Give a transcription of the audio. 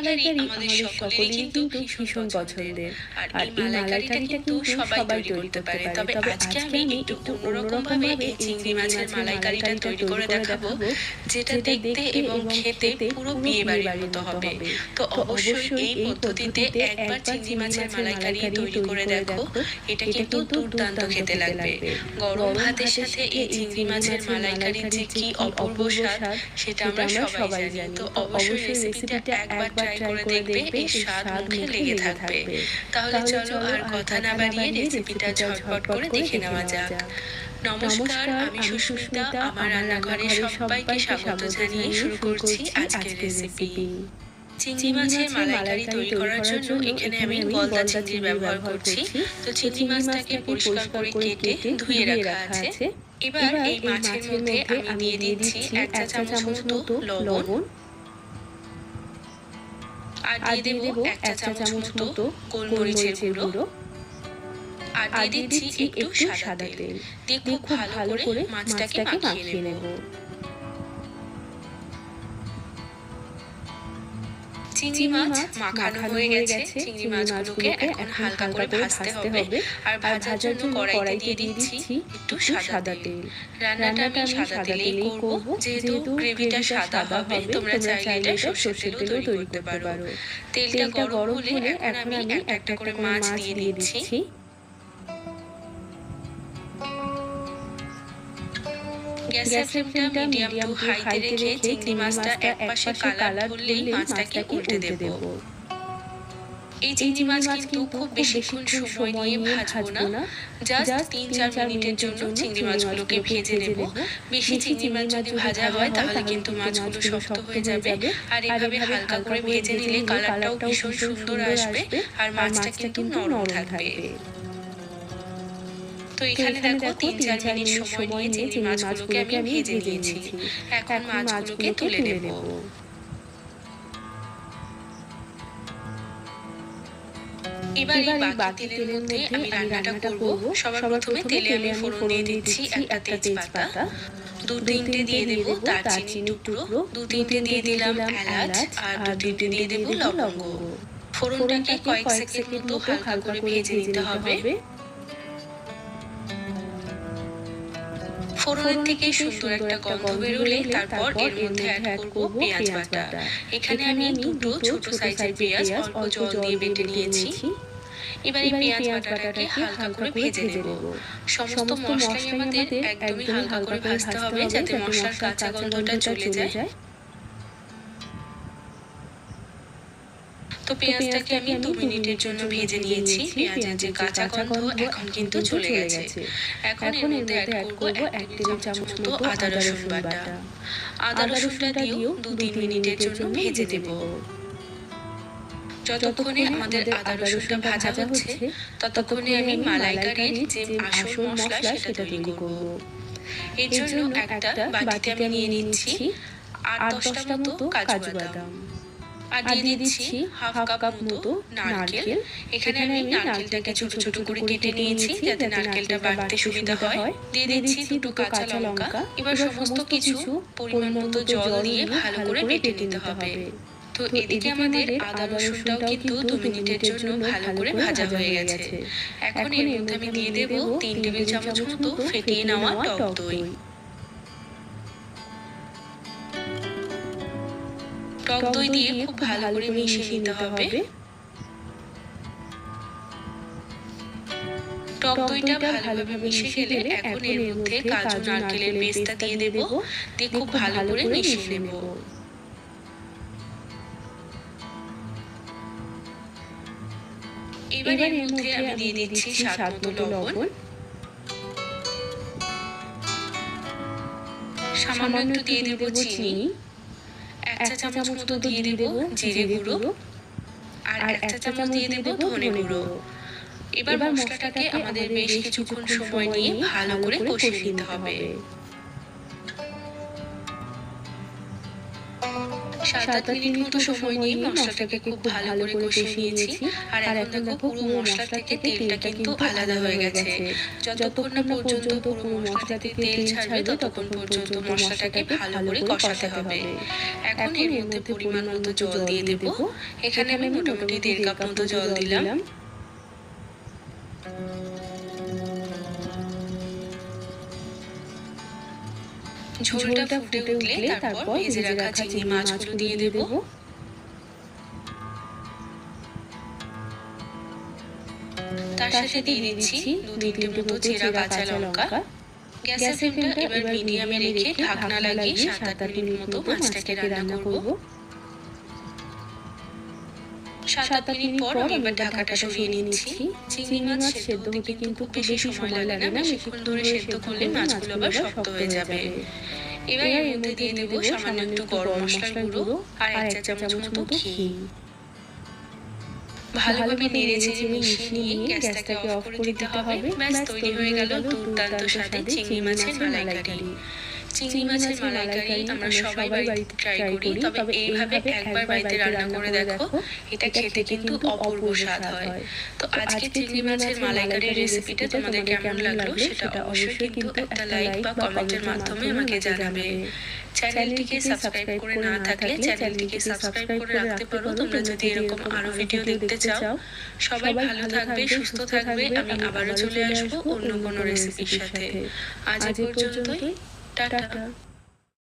মালাইকারি আমাদের সকলেরই কিন্তু ভীষণ পছন্দের। আর এই মালাইকারিটা কিন্তু সবাই তৈরি করতে পারে। তবে আজকে আমি একটু অন্যরকম ভাবে এই চিংড়ি মাছের মালাইকারিটা তৈরি করে দেখাবো, যেটা দেখতে এবং খেতে পুরো বিয়ে বাড়ির মতো হবে। তো অবশ্যই এই পদ্ধতিতে একবার চিংড়ি মাছের মালাইকারি তৈরি করে দেখো, এটা কিন্তু দুর্দান্ত খেতে লাগবে। গরম ভাতের সাথে এই চিংড়ি মাছের মালাইকারির যে কি অপূর্ব স্বাদ সেটা আমরা সবাই জানি। তো অবশ্যই রেসিপিটা একবার ট্রাই করে দেখবে, এই স্বাদ মুখে লেগে থাকবে। তাহলে চলো আর কথা না বাড়িয়ে রেসিপিটা ঝটপট করে দেখে নেওয়া যাক। নমস্কার, আমি সুস্মিতা। আমার রান্নাঘরে সবাইকে স্বাগত জানিয়ে শুরু করছি আজকের রেসিপি। চিংড়ি মাছের মালাইকারি তৈরি করার জন্য এখানে আমি গলদা চিংড়ি ব্যবহার করছি। তো চিংড়ি মাছটাকে পরিষ্কার করে কেটে ধুয়ে রাখা আছে। এবার এই মাছের মধ্যে আমি দিয়ে দিচ্ছি 1 চা চামচ মতো লবণ, আর দিয়ে দেব 1 চা চামচ মতো গোলমরিচের গুঁড়ো, আর দিয়ে দিচ্ছি একটু সাদা তেল। দিয়ে খুব ভালো করে মাছটাকে মাখিয়ে নেব। চিংড়ি মাছ মাখানো হয়ে গেছে। চিংড়ি মাছগুলোকে এখন হালকা করে ভাজতে হবে। আর ভাজার জন্য কড়াইতে দিয়ে দিচ্ছি একটু সাদা তেল। রান্নাটা আমি সাদা তেলেই করব, যেহেতু গ্রেভিটা সাদা হবে। তোমরা চাইলে এটা সরষের তেলেও তৈরি করতে পারো। তেলটা গরম হলে এখন আমি একটা করে মাছ দিয়ে দিচ্ছি। গ্যাসের ফ্লেমটা মিডিয়াম টু হাইতে রেখে চিংড়ি মাছটা একপাশে কালার ধরলেই মাছটাকে উল্টে দেব। এই চিংড়ি মাছ কিন্তু খুব বেশিক্ষণ সময় নিয়ে ভাজবো না, জাস্ট 3-4 মিনিটের জন্য চিংড়ি মাছগুলোকে ভেজে নেব। বেশি চিংড়ি মাছ যদি ভাজা হয় তাহলে কিন্তু মাছগুলো শক্ত হয়ে যাবে। আর এভাবে হালকা করে ভেজে নিলে কালারটাও ভীষণ সুন্দর আসবে, আর মাছটা কিন্তু নরম থাকবে। তো এখানে দেখো 3-4 মিনিট সময় নিয়ে চিংড়ি মাছগুলোকে আমি ভেজে নিয়েছি। এখন মাছগুলোকে তুলে নেব। এবার এই বাকি তেলের মধ্যে আমি রান্নাটা করব। সবার প্রথমে তেলে আমি ফোড়ন দিয়ে দিচ্ছি একটা তেজপাতা, 2-3টে দিয়ে দেব দারচিনির টুকরো, 2-3টে দিয়ে দিলাম এলাচ, আর 2-3টে দিয়ে দেব লবঙ্গ। ফোড়নটাকে কয়েক সেকেন্ড মতো হালকা করে ভেজে নিতে হবে। ফোড়নের থেকে সুন্দর একটা গন্ধ বেরোলে তারপর এর মধ্যে অ্যাড করব পেঁয়াজ বাটা। এখানে আমি দুটো ছোট সাইজের পেঁয়াজ অল্প জল দিয়ে বেটে নিয়েছি। এবার এই পেঁয়াজ বাটাটাকে হালকা করে ভেজে নেব। সমস্ত মশলাই আমাদের একদমই হালকা করে ভাজতে হবে, যাতে মশলার কাঁচা গন্ধটা চলে যায়। তো পেঁয়াজটাকে আমি 2 মিনিটের জন্য ভেজে নিয়েছি। পেঁয়াজের যে কাঁচা গন্ধ এখন কিন্তু চলে গেছে। এখন এর মধ্যে অ্যাড করব 1 টেবিল চামচ মতো আদা রসুন বাটা। আদা রসুনটা দিয়েও 2-3 মিনিটের জন্য ভেজে দেব। যতক্ষণে আমাদের আদা রসুনটা ভাজা হচ্ছে ততক্ষণে আমি মালাইকারির যে আসল মশলা সেটা তৈরি করব। এর জন্য একটা বাটিতে আমি নিয়ে নিচ্ছি 8-10টা মতো কাজু বাদাম, আর দিয়ে দিচ্ছি হাফ কাপ মতো নারকেল। এখানে আমি নারকেলটাকে ছোট ছোট করে কেটে নিয়েছি যাতে নারকেলটা বাটতে সুবিধা হয়। দিয়ে দিচ্ছি 2 কাঁচা লঙ্কা। এবার সমস্ত কিছু পরিমাণ মতো জল দিয়ে ভালো করে বেটে নিতে হবে। তো এদিকে আমাদের আদা রসুনটাও কিন্তু 2 মিনিটের জন্য ভালো করে ভাজা হয়ে গেছে। এখন এর মধ্যে আমি দিয়ে দেব 3 টেবিল চামচ মতো ফেটিয়ে নেওয়া টক দই। টক দই দিয়ে খুব ভালো করে মিশিয়ে নিতে হবে। টক দইটা ভালোভাবে মিশে গেলে এখন এর মধ্যে কাজু নারকেলের পেস্টটা দিয়ে দেব। দিয়ে খুব ভালো করে মিশিয়ে নেব। এবার এর মধ্যে আমি দিয়ে দিচ্ছি স্বাদ মতো লবণ, সামান্য একটু দিয়ে দেব চিনি, 1 চা চামচ মতো দিয়ে দেব জিরে গুঁড়ো, আর 1 চা চামচ দিয়ে দেব ধনে গুঁড়ো। এবার মশলাটাকে আমাদের বেশ কিছুক্ষণ সময় নিয়ে ভালো করে কষিয়ে নিতে হবে। স্বাদ 7-8 মিনিট মতো সময় নিয়ে মশলাটাকে খুব ভালো করে কষিয়ে নিয়েছি। আর এখন দেখো পুরো মশলা থেকে তেলটা কিন্তু আলাদা হয়ে গেছে। যতক্ষণ না পর্যন্ত পুরো মশলা থেকে তেল ছাড়বে ততক্ষণ পর্যন্ত মশলাটাকে ভালো করে কষাতে হবে। এখন এর মধ্যে পরিমাণ মতো জল দিয়ে দেব। এখানে আমি মোটামুটি 1.5 কাপ মতো জল দিলাম। ঝোলটা ফুটে উঠলে তারপর ভেজে রাখা চিংড়ি মাছগুলো দিয়ে দেব। তার সাথে দিয়ে দিচ্ছি 2-3টে মতো চেরা কাঁচা লঙ্কা। গ্যাসের ফ্লেমটা এবার মিডিয়ামে রেখে ঢাকনা লাগিয়ে 7-8 মিনিট মতো মাছটাকে রান্না করব। 7-8 মিনিট পর আমি এবার ঢাকাটা সরিয়ে নিচ্ছি। চিংড়ি মাছ সেদ্ধ হতে কিন্তু খুব বেশি সময় লাগে না, বেশিক্ষণ ধরে সেদ্ধ করলে মাছগুলো আবার শক্ত হয়ে যাবে। এবার এর মধ্যে দিয়ে দেবো সামান্য একটু গরম মশলার গুঁড়ো আর 1 চা চামচ মতো ঘি। ভালোভাবে নেড়ে চেড়ে মিশিয়ে নিয়ে গ্যাসটাকে অফ করে দিতে হবে। ব্যাস তৈরি হয়ে গেল দুর্দান্ত স্বাদের চিংড়ি মাছের মালাইকারি। চিংড়ি মাছের মালাইকারি আমরা সবাই বাড়িতে ট্রাই করি, তবে এইভাবে একবার বাড়িতে রান্না করে দেখো, এটা খেতে কিন্তু অপূর্ব স্বাদ হয়। তো আজকে চিংড়ি মাছের মালাইকারির রেসিপিটা তোমাদের কেমন লাগলো সেটা অবশ্যই কিন্তু একটা লাইক বা কমেন্টের মাধ্যমে আমাকে জানাবে। চ্যানেলটিকে সাবস্ক্রাইব করে না থাকলে চ্যানেলটিকে সাবস্ক্রাইব করে রাখতে পারো তোমরা যদি এরকম আরো ভিডিও দেখতে চাও। সবাই ভালো থাকবে, সুস্থ থাকবে। আমি আবারও চলে আসবো অন্য কোনো রেসিপির সাথে। আজ এ পর্যন্তই, টাটা।